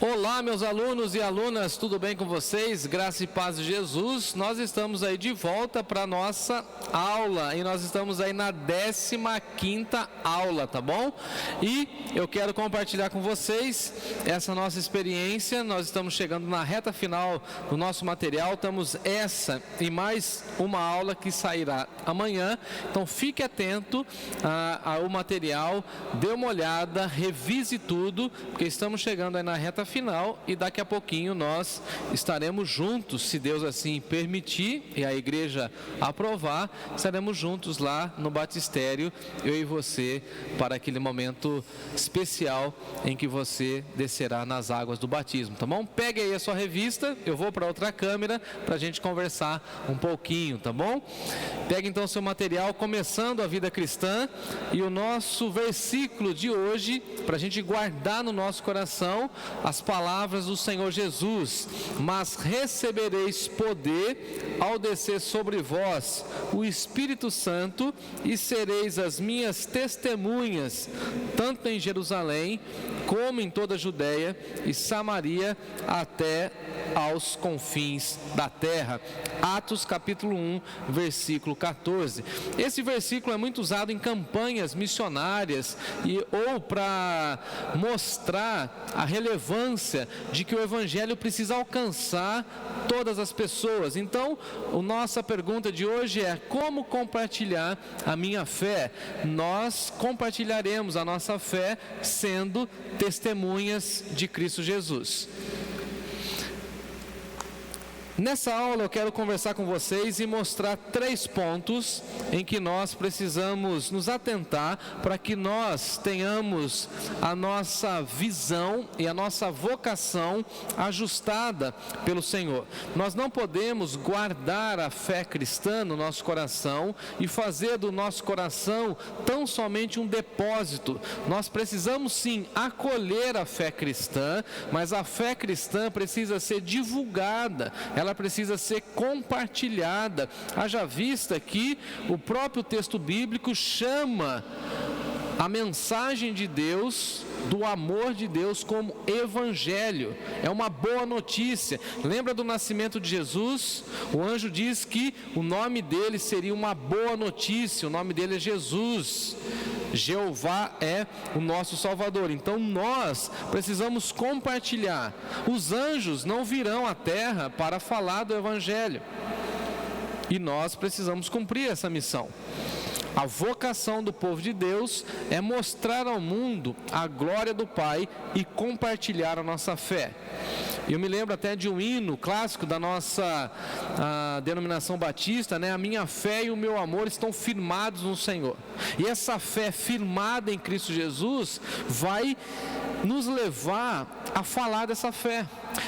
Olá, meus alunos e alunas, tudo bem com vocês? Graça e paz de Jesus. Nós estamos aí de volta para a nossa aula e nós estamos aí na 15ª aula, tá bom? E eu quero compartilhar com vocês essa nossa experiência. Nós estamos chegando na reta final do nosso material. Temos essa e mais uma aula que sairá amanhã. Então fique atento ao material, dê uma olhada, revise tudo, porque estamos chegando aí na reta final e daqui a pouquinho nós estaremos juntos, se Deus assim permitir e a igreja aprovar, estaremos juntos lá no batistério, eu e você, para aquele momento especial em que você descerá nas águas do batismo, tá bom? Pegue aí a sua revista, eu vou para outra câmera para a gente conversar um pouquinho, tá bom? Pegue então o seu material, começando a vida cristã, e o nosso versículo de hoje, para a gente guardar no nosso coração, as palavras do Senhor Jesus: mas recebereis poder ao descer sobre vós o Espírito Santo, e sereis as minhas testemunhas, tanto em Jerusalém, como em toda a Judéia e Samaria, até aos confins da terra. Atos capítulo 1, versículo 14. Esse versículo é muito usado em campanhas missionárias ou para mostrar a relevância de que o evangelho precisa alcançar todas as pessoas. Então, a nossa pergunta de hoje é: como compartilhar a minha fé? Nós compartilharemos a nossa fé sendo testemunhas de Cristo Jesus. Nessa aula eu quero conversar com vocês e mostrar 3 pontos em que nós precisamos nos atentar para que nós tenhamos a nossa visão e a nossa vocação ajustada pelo Senhor. Nós não podemos guardar a fé cristã no nosso coração e fazer do nosso coração tão somente um depósito. Nós precisamos sim acolher a fé cristã, mas a fé cristã precisa ser divulgada, ela precisa ser compartilhada. Haja vista que o próprio texto bíblico chama a mensagem de Deus, do amor de Deus, como evangelho. É uma boa notícia. Lembra do nascimento de Jesus? O anjo diz que o nome dele seria uma boa notícia. O nome dele é Jesus. Jeová é o nosso Salvador. Então nós precisamos compartilhar. Os anjos não virão à terra para falar do evangelho, e nós precisamos cumprir essa missão. A vocação do povo de Deus é mostrar ao mundo a glória do Pai e compartilhar a nossa fé. Eu me lembro até de um hino clássico da nossa denominação batista, né? A minha fé e o meu amor estão firmados no Senhor. E essa fé firmada em Cristo Jesus vai nos levar a falar dessa fé.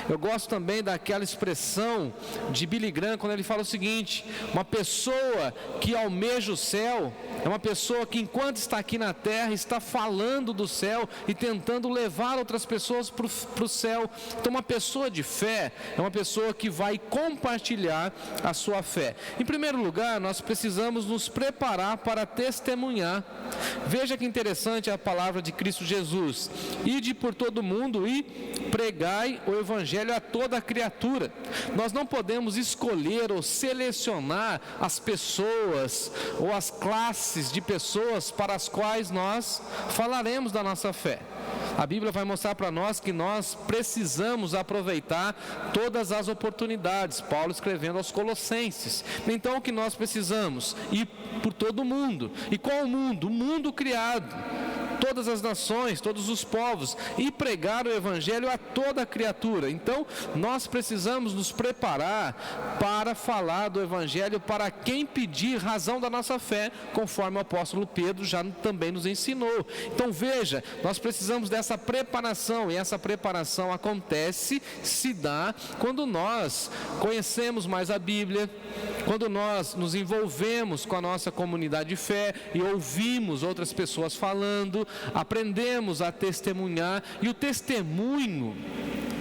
Eu gosto também daquela expressão de Billy Graham, quando ele fala o seguinte: uma pessoa que almeja o céu é uma pessoa que, enquanto está aqui na terra, está falando do céu e tentando levar outras pessoas para o céu. Então, uma pessoa de fé é uma pessoa que vai compartilhar a sua fé. Em primeiro lugar, nós precisamos nos preparar para testemunhar. Veja que interessante a palavra de Cristo Jesus: ide por todo mundo e pregai o evangelho a toda criatura. Nós não podemos escolher ou selecionar as pessoas ou as classes de pessoas para as quais nós falaremos da nossa fé. A Bíblia vai mostrar para nós que nós precisamos aproveitar todas as oportunidades. Paulo escrevendo aos Colossenses. Então o que nós precisamos? Ir por todo o mundo. E qual o mundo? O mundo criado, todas as nações, todos os povos, e pregar o evangelho a toda criatura. Então nós precisamos nos preparar para falar do evangelho para quem pedir razão da nossa fé, conforme o apóstolo Pedro já também nos ensinou. Então veja, nós precisamos dessa preparação, e essa preparação acontece, se dá quando nós conhecemos mais a Bíblia, quando nós nos envolvemos com a nossa comunidade de fé e ouvimos outras pessoas falando, aprendemos a testemunhar. E o testemunho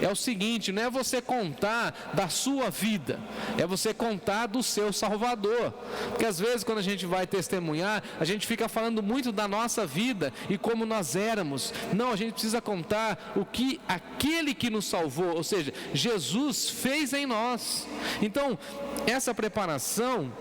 é o seguinte: não é você contar da sua vida, é você contar do seu Salvador. Porque às vezes quando a gente vai testemunhar, a gente fica falando muito da nossa vida e como nós éramos. Não, a gente precisa contar o que aquele que nos salvou, ou seja, Jesus fez em nós. Então, essa preparação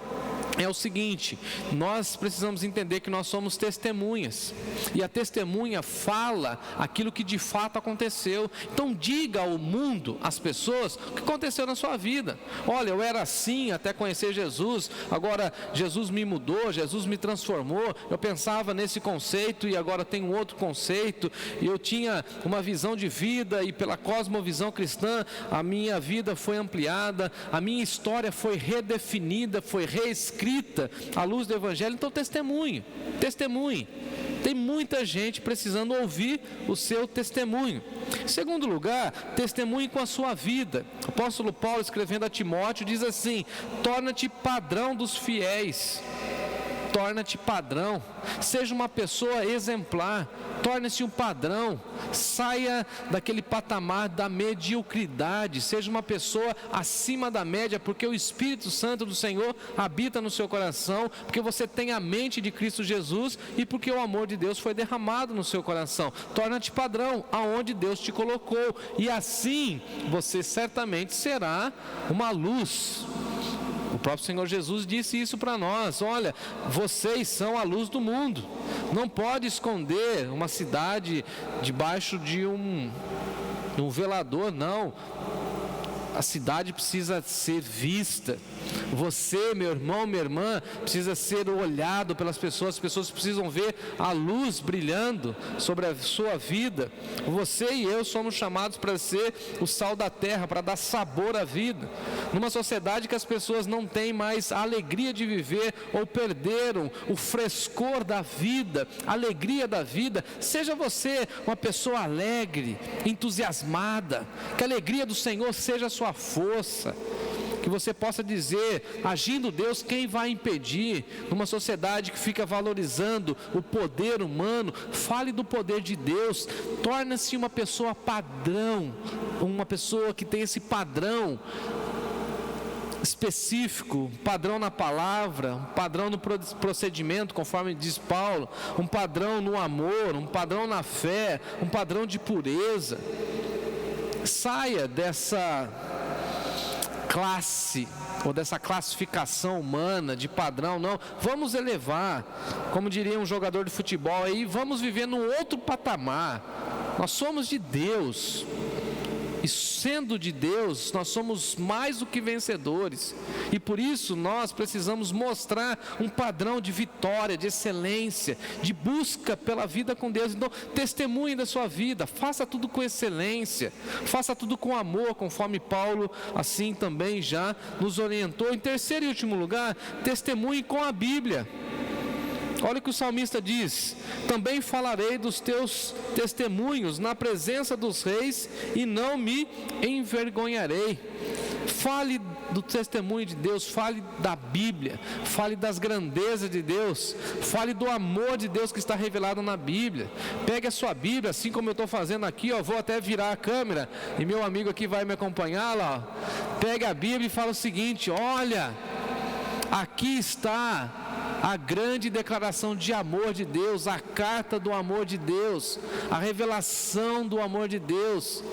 é o seguinte: nós precisamos entender que nós somos testemunhas, e a testemunha fala aquilo que de fato aconteceu. Então diga ao mundo, às pessoas, o que aconteceu na sua vida. Olha, eu era assim até conhecer Jesus, agora Jesus me mudou, Jesus me transformou, eu pensava nesse conceito e agora tenho outro conceito, e eu tinha uma visão de vida, e pela cosmovisão cristã a minha vida foi ampliada, a minha história foi redefinida, foi reescrita à luz do Evangelho. Então testemunhe. Tem muita gente precisando ouvir o seu testemunho. Em segundo lugar, testemunhe com a sua vida. O apóstolo Paulo, escrevendo a Timóteo, diz assim: torna-te padrão dos fiéis. Torna-te padrão, seja uma pessoa exemplar, torne-se um padrão, saia daquele patamar da mediocridade, seja uma pessoa acima da média, porque o Espírito Santo do Senhor habita no seu coração, porque você tem a mente de Cristo Jesus e porque o amor de Deus foi derramado no seu coração. Torna-te padrão aonde Deus te colocou, e assim você certamente será uma luz. O próprio Senhor Jesus disse isso para nós: olha, vocês são a luz do mundo. Não pode esconder uma cidade debaixo de um velador, não. A cidade precisa ser vista. Você, meu irmão, minha irmã, precisa ser olhado pelas pessoas. As pessoas precisam ver a luz brilhando sobre a sua vida. Você e eu somos chamados para ser o sal da terra, para dar sabor à vida. Numa sociedade que as pessoas não têm mais a alegria de viver, ou perderam o frescor da vida, a alegria da vida, seja você uma pessoa alegre, entusiasmada, que a alegria do Senhor seja a sua força, que você possa dizer: agindo Deus, quem vai impedir? Numa sociedade que fica valorizando o poder humano, fale do poder de Deus. Torne-se uma pessoa padrão, uma pessoa que tem esse padrão específico, um padrão na palavra, um padrão no procedimento, conforme diz Paulo, um padrão no amor, um padrão na fé, um padrão de pureza. Saia dessa classe ou dessa classificação humana de padrão. Não, vamos elevar, como diria um jogador de futebol aí, vamos viver num outro patamar. Nós somos de Deus, e sendo de Deus, nós somos mais do que vencedores, e por isso nós precisamos mostrar um padrão de vitória, de excelência, de busca pela vida com Deus. Então, testemunhe da sua vida, faça tudo com excelência, faça tudo com amor, conforme Paulo assim também já nos orientou. Em terceiro e último lugar, testemunhe com a Bíblia. Olha o que o salmista diz: também falarei dos teus testemunhos na presença dos reis e não me envergonharei. Fale do testemunho de Deus, fale da Bíblia, fale das grandezas de Deus, fale do amor de Deus que está revelado na Bíblia. Pegue a sua Bíblia, assim como eu estou fazendo aqui, ó, vou até virar a câmera e meu amigo aqui vai me acompanhar lá. Pegue a Bíblia e fala o seguinte: olha, aqui está a grande declaração de amor de Deus, a carta do amor de Deus, a revelação do amor de Deus.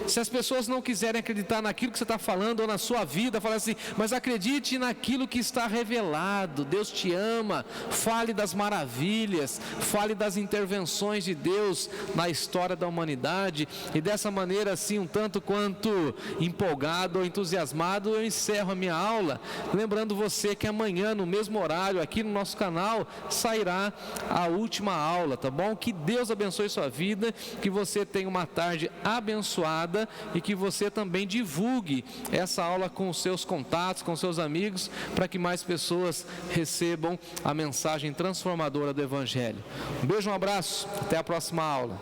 Se as pessoas não quiserem acreditar naquilo que você está falando ou na sua vida, fala assim: mas acredite naquilo que está revelado. Deus te ama. Fale das maravilhas, fale das intervenções de Deus na história da humanidade. E dessa maneira, assim, um tanto quanto empolgado ou entusiasmado, eu encerro a minha aula, lembrando você que amanhã, no mesmo horário, aqui no nosso canal, sairá a última aula, tá bom? Que Deus abençoe sua vida, que você tenha uma tarde abençoada e que você também divulgue essa aula com os seus contatos, com os seus amigos, para que mais pessoas recebam a mensagem transformadora do Evangelho. Um beijo, um abraço, até a próxima aula.